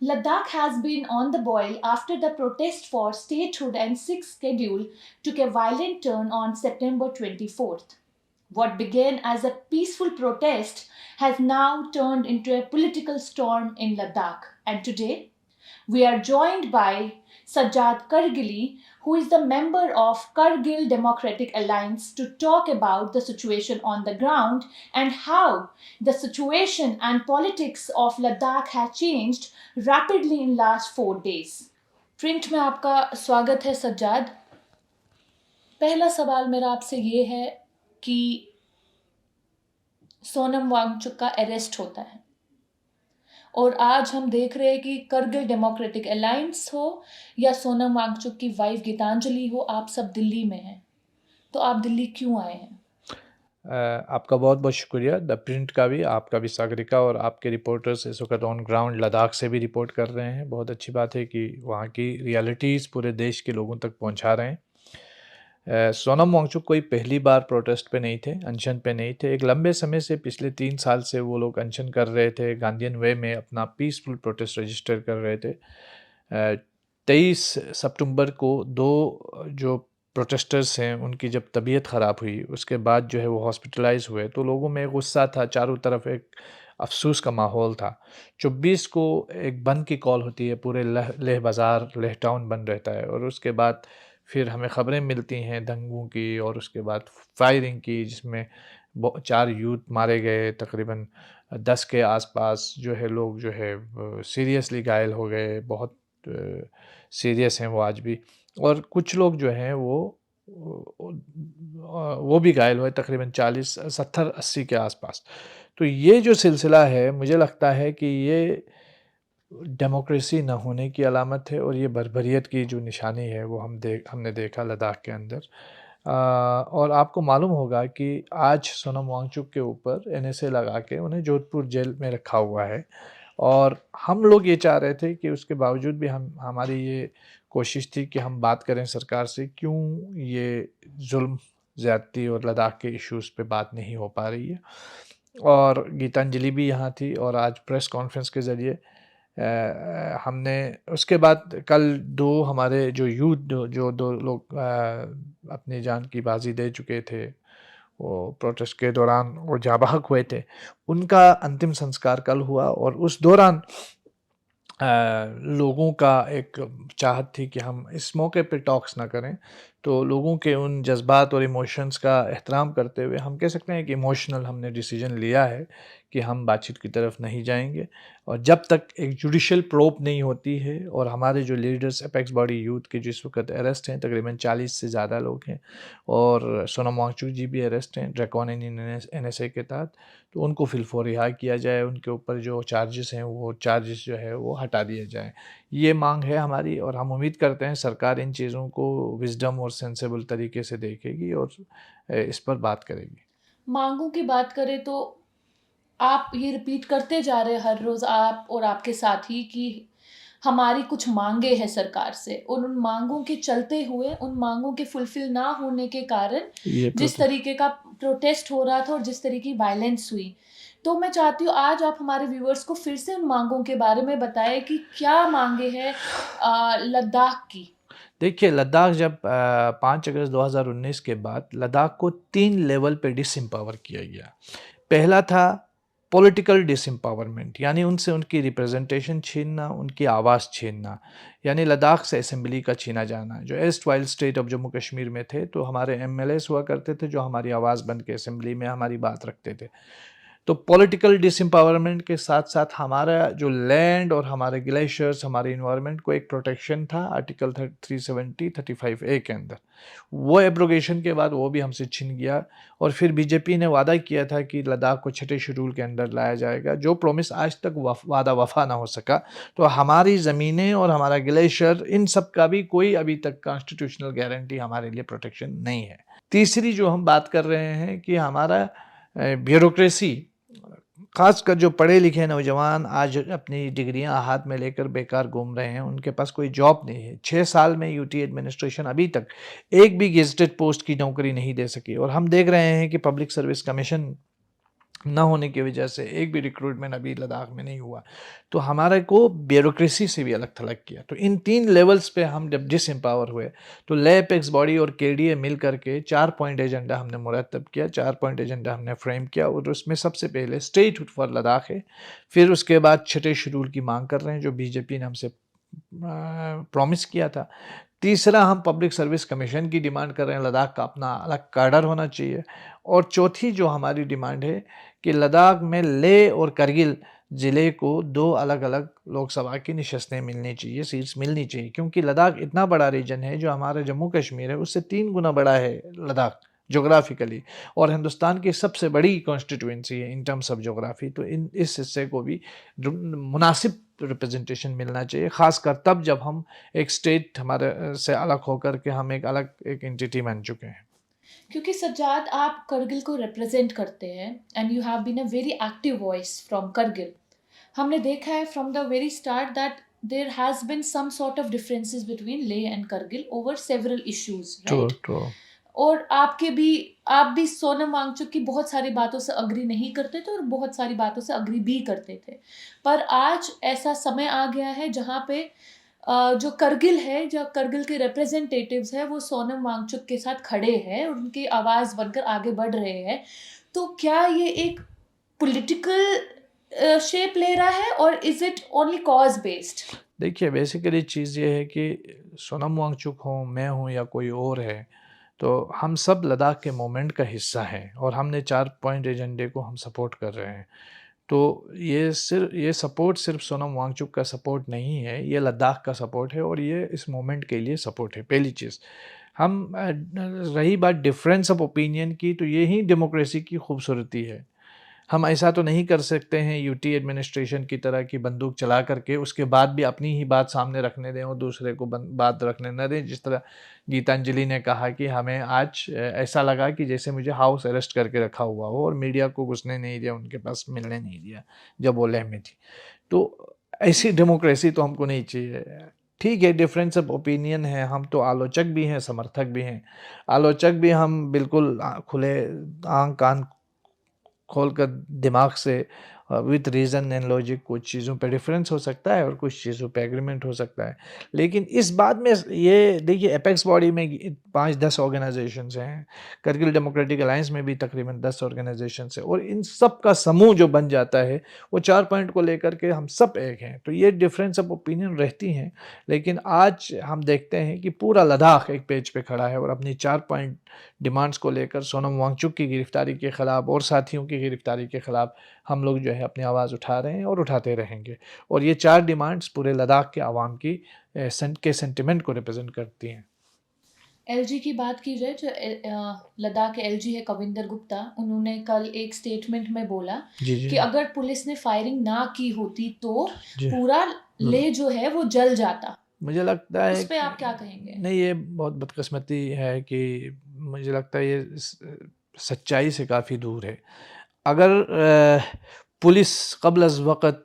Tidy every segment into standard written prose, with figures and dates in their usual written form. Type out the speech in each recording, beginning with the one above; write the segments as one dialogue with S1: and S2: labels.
S1: Ladakh has been on the boil after the protest for statehood and sixth schedule took a violent turn on September 24th. What began as a peaceful protest has now turned into a political storm in Ladakh. And today, we are joined by Sajjad Kargili, who is the member of Kargil Democratic Alliance, to talk about the situation on the ground and how the situation and politics of Ladakh have changed rapidly in last 4 days. Print में आपका स्वागत है सज्जाद। पहला सवाल मेरा आपसे ये है कि सोनम वांगचुक का अरेस्ट होता है और आज हम देख रहे हैं कि करगिल डेमोक्रेटिक अलायंस हो या सोनम वांगचुक की वाइफ गीतांजलि हो, आप सब दिल्ली में हैं। तो आप दिल्ली क्यों आए हैं?
S2: आपका बहुत बहुत शुक्रिया। द प्रिंट का भी, आपका भी, सागरिका और आपके रिपोर्टर्स इस वक्त ऑन ग्राउंड लद्दाख से भी रिपोर्ट कर रहे हैं। बहुत अच्छी बात है कि वहाँ की रियलिटीज़ पूरे देश के लोगों तक पहुँचा रहे हैं। सोनम वांगचुक कोई पहली बार प्रोटेस्ट पे नहीं थे, अनशन पे नहीं थे। एक लंबे समय से, पिछले 3 साल से वो लोग अनशन कर रहे थे, गांधीयन वे में अपना पीसफुल प्रोटेस्ट रजिस्टर कर रहे थे। 23 सितंबर को 2 जो प्रोटेस्टर्स हैं उनकी जब तबीयत ख़राब हुई, उसके बाद जो है वो हॉस्पिटलाइज़ हुए, तो लोगों में गुस्सा था, चारों तरफ एक अफ़सोस का माहौल था। 24 को एक बंद की कॉल होती है, पूरे लेह बाज़ार, लेह टाउन बंद रहता है और उसके बाद फिर हमें ख़बरें मिलती हैं दंगों की और उसके बाद फायरिंग की, जिसमें 4 यूथ मारे गए, तकरीबन 10 के आसपास जो है लोग जो है सीरियसली घायल हो गए, बहुत सीरियस हैं वो आज भी, और कुछ लोग जो हैं वो भी घायल हुए, तकरीबन 40, 70, 80 के आसपास। तो ये जो सिलसिला है, मुझे लगता है कि ये डेमोक्रेसी न होने की अलामत है और ये बर्बरियत की जो निशानी है वो हमने देखा लद्दाख के अंदर। और आपको मालूम होगा कि आज सोनम वांगचुक के ऊपर एनएसए लगा के उन्हें जोधपुर जेल में रखा हुआ है और हम लोग ये चाह रहे थे कि उसके बावजूद भी हमारी ये कोशिश थी कि हम बात करें सरकार से, क्यों ये जुल्म, ज़्यादती और लद्दाख के इश्यूज़ पे बात नहीं हो पा रही है। और गीतांजलि भी यहाँ थी और आज प्रेस कॉन्फ्रेंस के ज़रिए हमने उसके बाद कल 2 हमारे जो यूथ जो 2 लोग अपनी जान की बाजी दे चुके थे, वो प्रोटेस्ट के दौरान वो जाँ बहक हुए थे, उनका अंतिम संस्कार कल हुआ और उस दौरान लोगों का एक चाहत थी कि हम इस मौके पे टॉक्स ना करें, तो लोगों के उन जज़्बात और इमोशंस का एहतराम करते हुए हम कह सकते हैं कि इमोशनल हमने डिसीजन लिया है कि हम बातचीत की तरफ नहीं जाएँगे और जब तक एक जुडिशियल प्रोब नहीं होती है और हमारे जो लीडर्स अपेक्स बॉडी यूथ के जिस वक़्त अरेस्ट हैं, तकरीबन 40 से ज़्यादा लोग हैं और सोनम वांगचुक जी भी अरेस्ट हैं ड्रैकोनियन एनएसए के तहत, तो उनको फिलफौर रिहा किया जाए, उनके ऊपर जो चार्जेस हैं वो चार्जेस जो है वो हटा दिए जाएँ। ये मांग है हमारी और हम उम्मीद करते हैं सरकार इन चीज़ों को विज़डम और सेंसिबल तरीके से देखेगी और इस पर बात करेगी।
S1: मांगों की बात करें तो आप ये रिपीट करते जा रहे हैं हर रोज़, आप और आपके साथी, कि हमारी कुछ मांगे हैं सरकार से और उन मांगों के चलते हुए, उन मांगों के फुलफिल ना होने के कारण
S2: ये
S1: जिस तरीके का प्रोटेस्ट हो रहा था और जिस तरीके की वायलेंस हुई, तो मैं चाहती हूँ आज आप हमारे व्यूअर्स को फिर से उन मांगों के बारे में बताएं कि क्या मांगे हैं लद्दाख की।
S2: देखिए, लद्दाख जब 5 अगस्त 2019 के बाद लद्दाख को 3 लेवल पे डिसएम्पावर किया गया। पहला था पॉलिटिकल डिसएम्पावरमेंट, यानी उनसे उनकी रिप्रेजेंटेशन छीनना, उनकी आवाज़ छीनना, यानी लद्दाख से असेंबली का छीना जाना। जो एर्स्टवाइल स्टेट ऑफ जम्मू कश्मीर में थे, तो हमारे एमएलएस हुआ करते थे जो हमारी आवाज़ बन के असेंबली में हमारी बात रखते थे। तो पॉलिटिकल डिसएम्पावरमेंट के साथ-साथ हमारा जो लैंड और हमारे ग्लेशियर्स, हमारे एनवायरनमेंट को एक प्रोटेक्शन था आर्टिकल 370, 35A के अंदर। वो एब्रोगेशन के बाद वो भी हमसे छिन गया और फिर बीजेपी ने वादा किया था कि लद्दाख को छठे शेड्यूल के अंदर लाया जाएगा, जो प्रॉमिस आज तक वादा वफ़ा ना हो सका। तो हमारी ज़मीनें और हमारा ग्लेशियर, इन सब का भी कोई अभी तक कॉन्स्टिट्यूशनल गारंटी हमारे लिए प्रोटेक्शन नहीं है। तीसरी जो हम बात कर रहे हैं कि हमारा ब्यूरोक्रेसी, ख़ासकर जो पढ़े लिखे नौजवान आज अपनी डिग्रियां हाथ में लेकर बेकार घूम रहे हैं, उनके पास कोई जॉब नहीं है। 6 साल में यूटी एडमिनिस्ट्रेशन अभी तक एक भी गेज़ेटेड पोस्ट की नौकरी नहीं दे सकी और हम देख रहे हैं कि पब्लिक सर्विस कमीशन ना होने की वजह से एक भी रिक्रूटमेंट अभी लद्दाख में नहीं हुआ। तो हमारे को ब्यूरोक्रेसी से भी अलग थलग किया। तो इन 3 लेवल्स पे हम जब डिसएम्पावर हुए, तो ले अपेक्स बॉडी और केडीए मिल करके 4 पॉइंट एजेंडा हमने मुरतब किया, 4 पॉइंट एजेंडा हमने फ्रेम किया और उसमें सबसे पहले स्टेटहुड फॉर लद्दाख है। फिर उसके बाद छठे शेड्यूल की मांग कर रहे हैं जो बीजेपी ने हमसे प्रॉमिस किया था। तीसरा, हम पब्लिक सर्विस कमीशन की डिमांड कर रहे हैं, लद्दाख का अपना अलग कैडर होना चाहिए। और चौथी जो हमारी डिमांड है कि लद्दाख में लेह और करगिल ज़िले को 2 अलग-अलग लोकसभा की नशस्तें मिलनी चाहिए, सीट्स मिलनी चाहिए, क्योंकि लद्दाख इतना बड़ा रीजन है, जो हमारा जम्मू कश्मीर है उससे 3 गुना बड़ा है लद्दाख ज्योग्राफिकली, और हिंदुस्तान की सबसे बड़ी कॉन्स्टिट्यूएंसी है इन टर्म्स ऑफ ज्योग्राफी। तो इस हिस्से को भी मुनासिब रिप्रेजेंटेशन मिलना चाहिए, खासकर तब जब हम एक स्टेट हमारे से अलग होकर के हम एक एंटिटी बन चुके हैं।
S1: क्योंकि सज्जाद, आप करगिल को रिप्रेजेंट करते हैं and you have been a very active voice from Kargil. हमने देखा है from the very start that there has been some sort of differences between Leh and Kargil over several issues,
S2: true,
S1: right?
S2: True.
S1: और आप भी सोनम वांगचुक की बहुत सारी बातों से अग्री नहीं करते थे और बहुत सारी बातों से अग्री भी करते थे। पर आज ऐसा समय आ गया है जहाँ पे जो करगिल है, जो करगिल के रिप्रेजेंटेटिव्स हैं, वो सोनम वांगचुक के साथ खड़े हैं और उनकी आवाज़ बनकर आगे बढ़ रहे हैं। तो क्या ये एक पॉलिटिकल शेप ले रहा है और is it only cause based?
S2: देखिए, बेसिकली चीज़ ये है कि सोनम वांगचुक हो, मैं हूँ या कोई और है, तो हम सब लद्दाख के मूवमेंट का हिस्सा हैं और हमने 4 पॉइंट एजेंडे को हम सपोर्ट कर रहे हैं। तो ये सपोर्ट सिर्फ सोनम वांगचुक का सपोर्ट नहीं है, ये लद्दाख का सपोर्ट है और ये इस मूवमेंट के लिए सपोर्ट है, पहली चीज़। रही बात डिफरेंस ऑफ ओपिनियन की, तो यही डेमोक्रेसी की खूबसूरती है। हम ऐसा तो नहीं कर सकते हैं यूटी एडमिनिस्ट्रेशन की तरह की बंदूक चला करके उसके बाद भी अपनी ही बात सामने रखने दें और दूसरे को बात रखने न दें। जिस तरह गीतांजलि ने कहा कि हमें आज ऐसा लगा कि जैसे मुझे हाउस अरेस्ट करके रखा हुआ हो और मीडिया को घुसने नहीं दिया, उनके पास मिलने नहीं दिया जब वो लेह में थी। तो ऐसी डेमोक्रेसी तो हमको नहीं चाहिए। ठीक है, डिफरेंस ऑफ ओपिनियन है, हम तो आलोचक भी हैं, समर्थक भी हैं। आलोचक भी हम बिल्कुल खुले आँख कान खोलकर दिमाग से विथ रीज़न एंड लॉजिक कुछ चीज़ों पे डिफरेंस हो सकता है और कुछ चीज़ों पे एग्रीमेंट हो सकता है। लेकिन इस बात में ये देखिए, एपेक्स बॉडी में 5-10 ऑर्गेनाइजेशंस हैं, करगिल डेमोक्रेटिक अलायंस में भी तकरीबन 10 ऑर्गेनाइजेशंस हैं और इन सब का समूह जो बन जाता है वो 4 पॉइंट को लेकर के हम सब एक हैं। तो ये डिफरेंस ऑफ ओपिनियन रहती हैं, लेकिन आज हम देखते हैं कि पूरा लद्दाख एक पेज पे खड़ा है और अपनी 4 पॉइंट डिमांड्स को लेकर सोनम वांगचुक की गिरफ्तारी के ख़िलाफ़ और साथियों की गिरफ्तारी के ख़िलाफ़ हम लोग जो है अपनी आवाज़ उठा रहे हैं और उठाते रहेंगे। और ये 4 डिमांड्स पूरे लद्दाख के आवाम की सेंटिमेंट को रिप्रेजेंट करती हैं।
S1: एलजी की बात की जाए, जो लद्दाख के एलजी है कविंदर गुप्ता, उन्होंने कल एक स्टेटमेंट में बोला
S2: जी,
S1: कि
S2: जी।
S1: अगर पुलिस ने फायरिंग ना की होती तो
S2: जी।
S1: पूरा ले जो है वो जल जाता।
S2: मुझे लगता है
S1: उस पे
S2: कि
S1: आप क्या कहेंगे?
S2: नहीं, ये बहुत बदकिस्मती है कि मुझे लगता है ये सच्चाई से काफ़ी दूर है। अगर पुलिस क़ब्ल अज़ वक़्त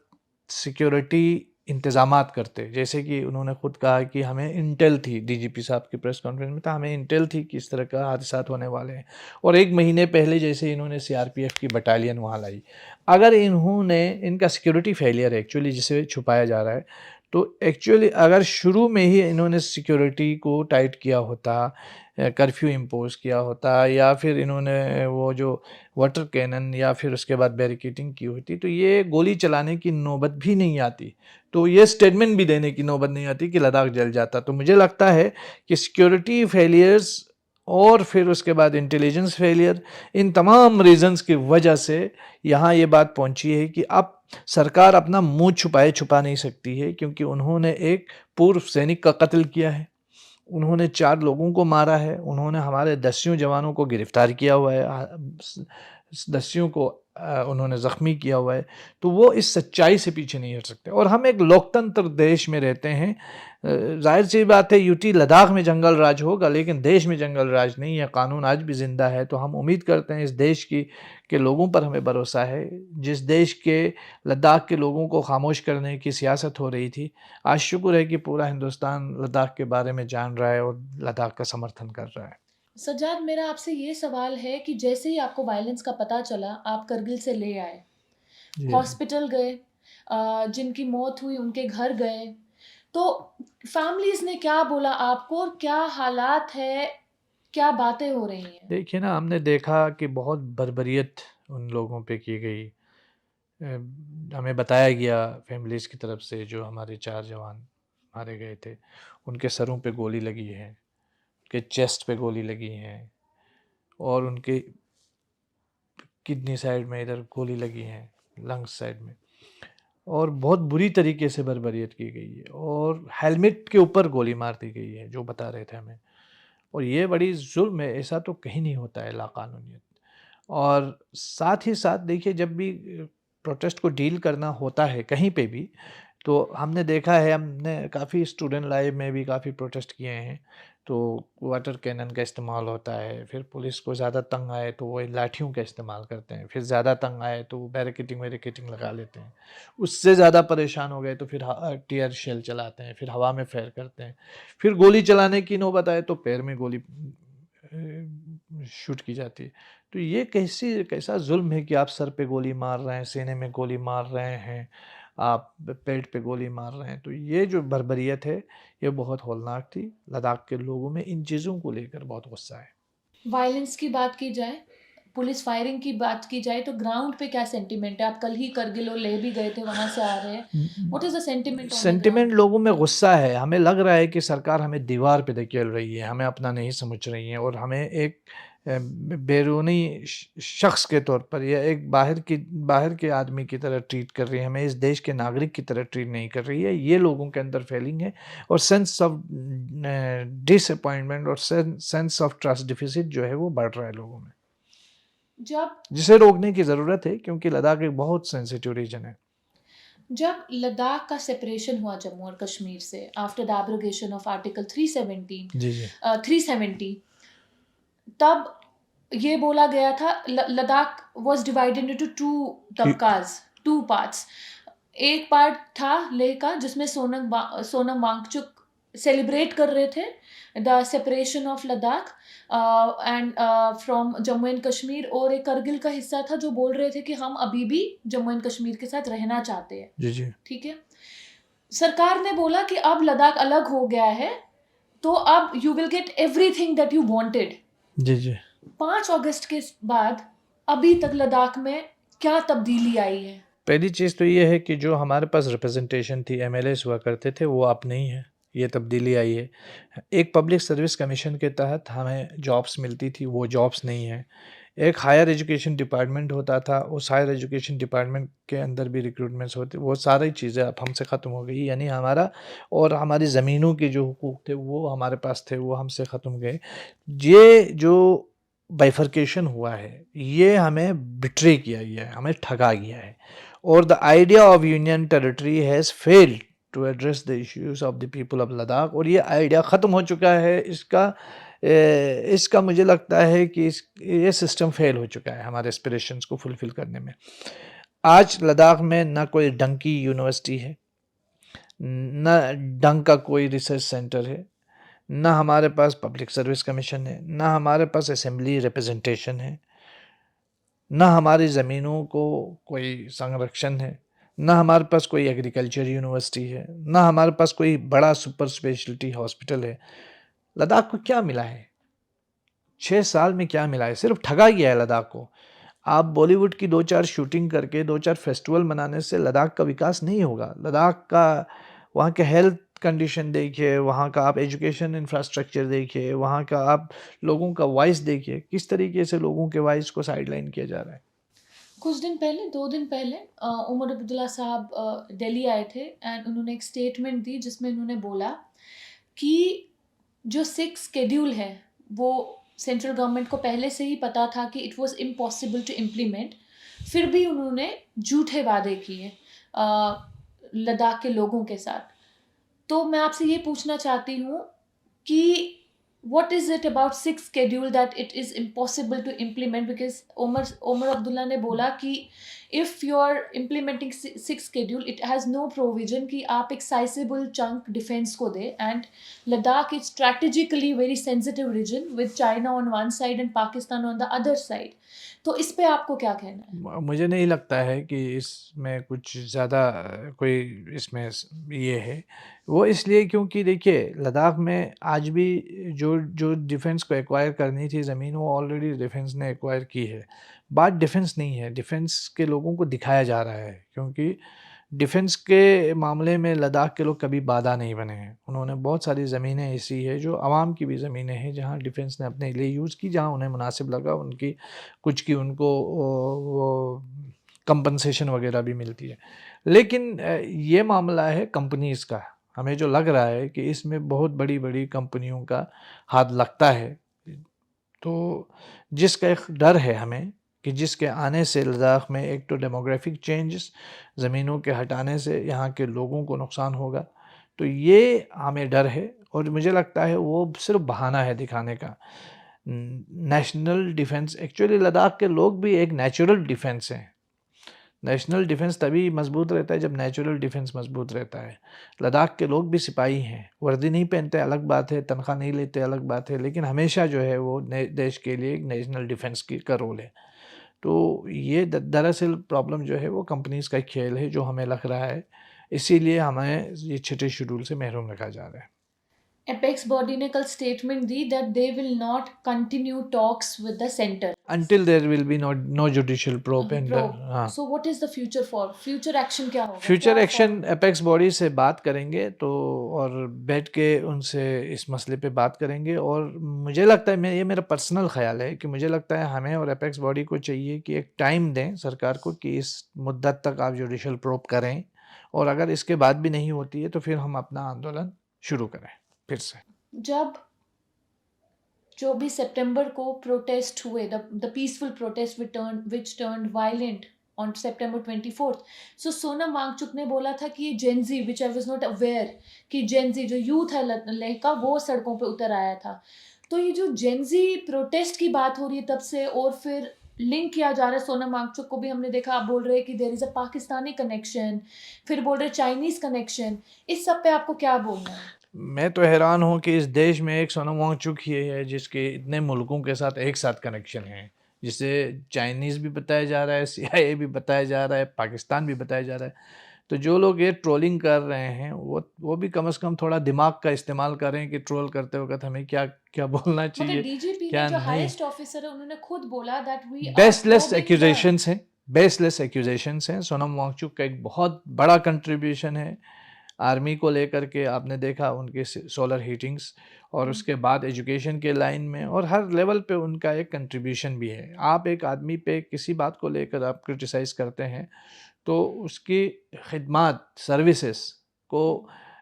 S2: सिक्योरिटी इंतज़ामात करते, जैसे कि उन्होंने ख़ुद कहा कि हमें इंटेल थी, डीजीपी साहब की प्रेस कॉन्फ्रेंस में था, हमें इंटेल थी कि इस तरह का हादसात होने वाले हैं, और 1 महीने पहले जैसे इन्होंने सीआरपीएफ की बटालियन वहाँ लाई। अगर इनका सिक्योरिटी फेलियर है एक्चुअली, जिसे छुपाया जा रहा है, तो एक्चुअली अगर शुरू में ही इन्होंने सिक्योरिटी को टाइट किया होता, कर्फ्यू इम्पोज़ किया होता, या फिर इन्होंने वो जो वाटर कैनन या फिर उसके बाद बैरिकेडिंग की होती, तो ये गोली चलाने की नौबत भी नहीं आती। तो ये स्टेटमेंट भी देने की नौबत नहीं आती कि लद्दाख जल जाता। तो मुझे लगता है कि सिक्योरिटी फेलियर्स और फिर उसके बाद इंटेलिजेंस फेलियर, इन तमाम रीज़न्स की वजह से यहाँ ये बात पहुँची है कि अब सरकार अपना मुँह छुपा नहीं सकती है, क्योंकि उन्होंने एक पूर्व सैनिक का कत्ल किया है, उन्होंने 4 लोगों को मारा है, उन्होंने हमारे दसियों जवानों को गिरफ्तार किया हुआ है, दसियों को उन्होंने ज़ख्मी किया हुआ है। तो वो इस सच्चाई से पीछे नहीं हट सकते और हम एक लोकतंत्र देश में रहते हैं। ज़ाहिर सी बात है, यूटी लद्दाख में जंगल राज होगा, लेकिन देश में जंगल राज नहीं है, कानून आज भी ज़िंदा है। तो हम उम्मीद करते हैं इस देश के लोगों पर हमें भरोसा है। जिस देश के लद्दाख के लोगों को खामोश करने की सियासत हो रही थी, आज शुक्र है कि पूरा हिंदुस्तान लद्दाख के बारे में जान रहा है और लद्दाख का समर्थन कर रहा है।
S1: सज्जाद, मेरा आपसे ये सवाल है कि जैसे ही आपको वायलेंस का पता चला, आप करगिल से ले आए,
S2: जी
S1: हॉस्पिटल गए, जिनकी मौत हुई उनके घर गए, तो फैमिलीज़ ने क्या बोला आपको और क्या हालात है, क्या बातें हो रही हैं?
S2: देखिए ना, हमने देखा कि बहुत बर्बरियत उन लोगों पे की गई। हमें बताया गया फैमिलीज़ की तरफ से, जो हमारे 4 जवान मारे गए थे, उनके सरों पे गोली लगी है, उनके चेस्ट पे गोली लगी है और उनके किडनी साइड में इधर गोली लगी है, लंग्स साइड में, और बहुत बुरी तरीके से बर्बरियत की गई है और हेलमेट के ऊपर गोली मार दी गई है, जो बता रहे थे हमें। और ये बड़ी जुल्म है, ऐसा तो कहीं नहीं होता है लाक़ानूनियत। और साथ ही साथ देखिए, जब भी प्रोटेस्ट को डील करना होता है कहीं पे भी, तो हमने देखा है, हमने काफ़ी स्टूडेंट लाइफ में भी काफ़ी प्रोटेस्ट किए हैं, तो वाटर कैनन का इस्तेमाल होता है, फिर पुलिस को ज़्यादा तंग आए तो वो लाठियों का इस्तेमाल करते हैं, फिर ज़्यादा तंग आए तो बैरिकेडिंग वैरिकेडिंग लगा लेते हैं, उससे ज़्यादा परेशान हो गए तो फिर टीयर शेल चलाते हैं, फिर हवा में फायर करते हैं, फिर गोली चलाने की नौबत आए तो पैर में गोली शूट की जाती है। तो ये कैसा जुल्म है कि आप सर पे गोली मार रहे हैं, सीने में गोली मार रहे हैं, आप पेट पे गोली मार रहे हैं। तो ये जो बर्बरियत है, ये बहुत हौलनाक थी। लद्दाख के लोगों में इन चीज़ों को लेकर बहुत गुस्सा है।
S1: वायलेंस की बात की जाए, पुलिस फायरिंग की बात की जाए, तो ग्राउंड पे क्या सेंटिमेंट है? आप कल ही करगिल और लेह भी गए थे, वहाँ से आ रहे हैं। What is the sentiment on the
S2: sentiment
S1: ground?
S2: लोगों में गुस्सा है। हमें लग रहा है कि सरकार हमें दीवार पे धकेल रही है, हमें अपना नहीं समझ रही है और हमें एक बैरूनी शख्स के तौर पर या एक बाहर के आदमी की तरह ट्रीट कर रही है, हमें इस देश के नागरिक की तरह ट्रीट नहीं कर रही है। ये लोगों के अंदर फीलिंग है और सेंस ऑफ डिसअपॉइंटमेंट और सेंस ऑफ ट्रस्ट डिफिसिट जो है वो बढ़ रहा है लोगों में,
S1: जब
S2: जिसे रोकने की ज़रूरत है, क्योंकि लद्दाख एक बहुत सेंसिटिव रीजन है।
S1: जब लद्दाख का सेपरेशन हुआ जम्मू और कश्मीर से after the abrogation of article 317
S2: जी, जी।
S1: 370, तब ये बोला गया था Ladakh was divided into two
S2: कि-
S1: तबकाज, टू पार्ट्स। एक पार्ट था लेह का, जिसमें सोनम वांगचुक सेलिब्रेट कर रहे थे the separation of Ladakh and from Jammu and Kashmir, और एक करगिल का हिस्सा था जो बोल रहे थे कि हम अभी भी जम्मू एंड कश्मीर के साथ रहना चाहते हैं।
S2: जी, जी।
S1: ठीक है, सरकार ने बोला कि अब लद्दाख अलग हो गया है, तो अब you will get everything that you wanted.
S2: जी, जी।
S1: 5 अगस्त के बाद अभी तक लद्दाख में क्या तब्दीली आई है?
S2: पहली चीज़ तो ये है कि जो हमारे पास रिप्रेजेंटेशन थी, एमएलएस हुआ करते थे, वो अब नहीं है, ये तब्दीली आई है। एक पब्लिक सर्विस कमीशन के तहत हमें जॉब्स मिलती थी, वो जॉब्स नहीं है। एक हायर एजुकेशन डिपार्टमेंट होता था, उस हायर एजुकेशन डिपार्टमेंट के अंदर भी रिक्रूटमेंट्स होते, वो सारी चीज़ें अब हमसे ख़त्म हो गई। यानी हमारा और हमारी ज़मीनों के जो हुकूक थे, वो हमारे पास थे, वो हमसे ख़त्म हो गए। ये जो बाइफरकेशन हुआ है, ये हमें बिट्रे किया गया है, हमें ठगा गया है। और the idea of union territory has failed to address the issues of the people of Ladakh, और ये आइडिया ख़त्म हो चुका है। इसका मुझे लगता है कि ये सिस्टम फेल हो चुका है हमारे एस्पिरेशंस को फुलफिल करने में। आज लद्दाख में ना कोई ढंग की यूनिवर्सिटी है, ना ढंग का कोई रिसर्च सेंटर है, ना हमारे पास पब्लिक सर्विस कमीशन है, ना हमारे पास असेंबली रिप्रेजेंटेशन है, ना हमारी ज़मीनों को कोई संरक्षण है, ना हमारे पास कोई एग्रीकल्चर यूनिवर्सिटी है, ना हमारे पास कोई बड़ा सुपर स्पेशलिटी हॉस्पिटल है। लद्दाख को क्या मिला है? 6 साल में क्या मिला है? सिर्फ ठगा गया है लद्दाख को। आप बॉलीवुड की 2-4 शूटिंग करके 2-4 फेस्टिवल मनाने से लद्दाख का विकास नहीं होगा। लद्दाख का वहाँ के हेल्थ कंडीशन देखिए, वहाँ का आप एजुकेशन इंफ्रास्ट्रक्चर देखिए, वहाँ का आप लोगों का वॉइस देखिए, किस तरीके से लोगों के वॉइस को साइडलाइन किया जा रहा है।
S1: कुछ दिन पहले, 2 दिन पहले उमर अब्दुल्ला साहब दिल्ली आए थे एंड उन्होंने एक स्टेटमेंट दी जिसमें उन्होंने बोला कि जो 6 शेड्यूल है वो सेंट्रल गवर्नमेंट को पहले से ही पता था कि it was impossible to implement, फिर भी उन्होंने झूठे वादे किए लद्दाख के लोगों के साथ। तो मैं आपसे ये पूछना चाहती हूँ कि what is it about 6 schedule that it is impossible to implement? Because Omar Abdullah ने बोला कि if you're implementing sixth schedule, it has no provision कि आप एक sizable chunk defense को दे, and Ladakh is strategically very sensitive region with China on one side and Pakistan on the other side. तो इस पे आपको क्या कहना है?
S2: मुझे नहीं लगता है कि इसमें कुछ ज़्यादा कोई इसमें ये है, वो इसलिए क्योंकि देखिए लद्दाख में आज भी जो जो डिफेंस को एक्वायर करनी थी ज़मीन, वो ऑलरेडी डिफेंस ने एक्वायर की है। बात डिफेंस नहीं है, डिफेंस के लोगों को दिखाया जा रहा है, क्योंकि डिफेंस के मामले में लद्दाख के लोग कभी बाधा नहीं बने हैं। उन्होंने बहुत सारी ज़मीनें ऐसी है जो आवाम की भी ज़मीनें हैं, जहाँ डिफेंस ने अपने लिए यूज़ की, जहाँ उन्हें मुनासिब लगा उनकी कुछ की उनको वो कंपनसेशन वगैरह भी मिलती है। लेकिन ये मामला है कंपनीज़ का। हमें जो लग रहा है कि इसमें बहुत बड़ी-बड़ी कंपनियों का हाथ लगता है। तो जिसका एक डर है हमें कि जिसके आने से लद्दाख में एक तो डेमोग्राफिक चेंजेस, ज़मीनों के हटाने से यहाँ के लोगों को नुकसान होगा। तो ये हमें डर है और मुझे लगता है वो सिर्फ़ बहाना है दिखाने का। नेशनल डिफेंस, एक्चुअली लद्दाख के लोग भी एक नेचुरल डिफेंस हैं। नेशनल डिफेंस तभी मजबूत रहता है जब नेचुरल डिफेंस मजबूत रहता है। लद्दाख के लोग भी सिपाही हैं, वर्दी नहीं पहनते अलग बात है, तनख्वाह नहीं लेते अलग बात है, लेकिन हमेशा जो है वो देश के लिए एक नेशनल डिफेंस का रोल है। तो ये दरअसल प्रॉब्लम जो है वो कंपनीज़ का खेल है जो हमें लग रहा है, इसीलिए हमें ये छठे शेड्यूल से महरूम रखा जा रहा है।
S1: Apex body ने कल statement the that they will not continue talks with the center
S2: until there will be no judicial probe and हाँ।
S1: So what is the future for? Future action क्या होगा?
S2: फ्यूचर एक्शन एपेक्स बॉडी से बात करेंगे तो, और बैठ के उनसे इस मसले पे बात करेंगे। और मुझे लगता है, ये मेरा पर्सनल ख्याल है कि मुझे लगता है हमें और एपेक्स बॉडी को चाहिए कि एक टाइम दें सरकार को कि इस मुद्दत तक आप जुडिशल प्रोब करें, और अगर इसके बाद भी नहीं होती है तो फिर हम अपना आंदोलन शुरू करें फिर से।
S1: जब 24 सितंबर को प्रोटेस्ट हुए, the peaceful protest which turned violent on September 24th, so Sonam Wangchuck ने बोला था कि ये Gen Z, which I was not aware, कि जेनजी जो यूथ है लेह का, वो सड़कों पे उतर आया था। तो ये जो जेनजी प्रोटेस्ट की बात हो रही है तब से, और फिर लिंक किया जा रहा है सोनम वांगचुक को भी, हमने देखा आप बोल रहे हैं कि there is a Pakistani connection, फिर बोल रहे चाइनीज कनेक्शन, इस सब पे आपको क्या बोलना है?
S2: मैं तो हैरान हूँ कि इस देश में एक सोनम वांगचुक ही है जिसके इतने मुल्कों के साथ एक साथ कनेक्शन है, जिसे चाइनीज़ भी बताया जा रहा है, CIA भी बताया जा रहा है, पाकिस्तान भी बताया जा रहा है। तो जो लोग ये ट्रोलिंग कर रहे हैं वो भी कम से कम थोड़ा दिमाग का इस्तेमाल करें कि ट्रोल करते वक्त हमें क्या क्या बोलना चाहिए,
S1: डीजीपी
S2: क्या
S1: जो
S2: नहीं।
S1: हाईएस्ट ऑफिसर है उन्होंने खुद बोला दैट वी
S2: बेसलेस एक्यूजेशंस हैं, बेसलेस एक्यूजेशंस हैं। सोनम वांगचुक का एक बहुत बड़ा कंट्रीब्यूशन है आर्मी को लेकर के, आपने देखा उनके सोलर हीटिंग्स, और उसके बाद एजुकेशन के लाइन में और हर लेवल पे उनका एक कंट्रीब्यूशन भी है। आप एक आदमी पे किसी बात को लेकर आप क्रिटिसाइज़ करते हैं तो उसकी खिदमत, सर्विसेज को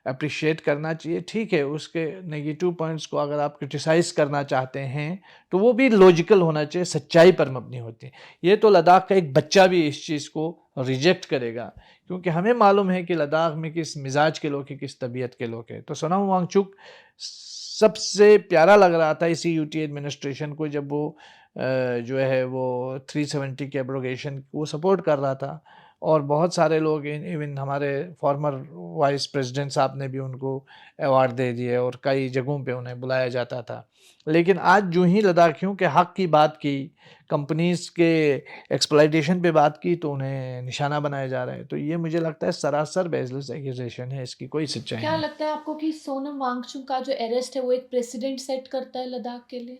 S2: अप्रिशिएट करना चाहिए। ठीक है, उसके नेगेटिव पॉइंट्स को अगर आप क्रिटिसाइज़ करना चाहते हैं तो वो भी लॉजिकल होना चाहिए, सच्चाई पर मबनी होती है। ये तो लद्दाख का एक बच्चा भी इस चीज़ को रिजेक्ट करेगा, क्योंकि हमें मालूम है कि लद्दाख में किस मिजाज के लोग हैं, किस तबीयत के लोग हैं। तो सोनम वांगचुक सबसे प्यारा लग रहा था इसी यूटी एडमिनिस्ट्रेशन को जब वो जो है वो 370 के एब्रोगेशन को सपोर्ट कर रहा था, और बहुत सारे लोग इवन हमारे फॉर्मर वाइस प्रेसिडेंट साहब ने भी उनको अवार्ड दे दिए और कई जगहों पे उन्हें बुलाया जाता था। लेकिन आज जो ही लद्दाखियों के हक़ की बात की, कंपनीज़ के एक्सप्लॉइटेशन पे बात की, तो उन्हें निशाना बनाया जा रहा है। तो ये मुझे लगता है सरासर बेसलेस एक्यूजेशन है, इसकी कोई सच्चाई नहीं।
S1: क्या लगता है आपको कि सोनम वांगचुक का जो अरेस्ट है वो एक प्रेसिडेंट सेट करता है लद्दाख के लिए?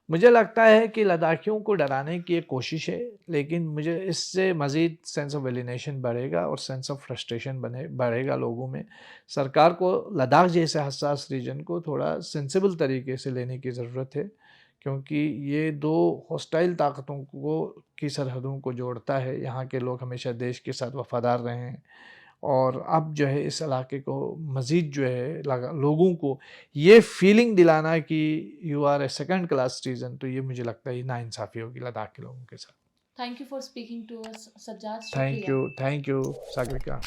S2: मुझे लगता है कि लद्दाखियों को डराने की एक कोशिश है, लेकिन मुझे इससे मज़ीद सेंस ऑफ एलिनेशन बढ़ेगा और सेंस ऑफ फ्रस्ट्रेशन बढ़ेगा लोगों में। सरकार को लद्दाख जैसे हसास रीजन को थोड़ा सेंसिबल तरीके से लेने की ज़रूरत है, क्योंकि ये दो हॉस्टाइल ताकतों की सरहदों को जोड़ता है। यहाँ के लोग हमेशा देश के साथ वफ़ादार रहे हैं, और अब जो है इस इलाके को मज़ीद जो है लोगों को ये फीलिंग दिलाना कि you are a second class citizen, तो ये मुझे लगता है नाइंसाफ़ी होगी लद्दाख के लोगों के साथ।
S1: Thank you for speaking to us Sajjad.
S2: Thank you Sagarika.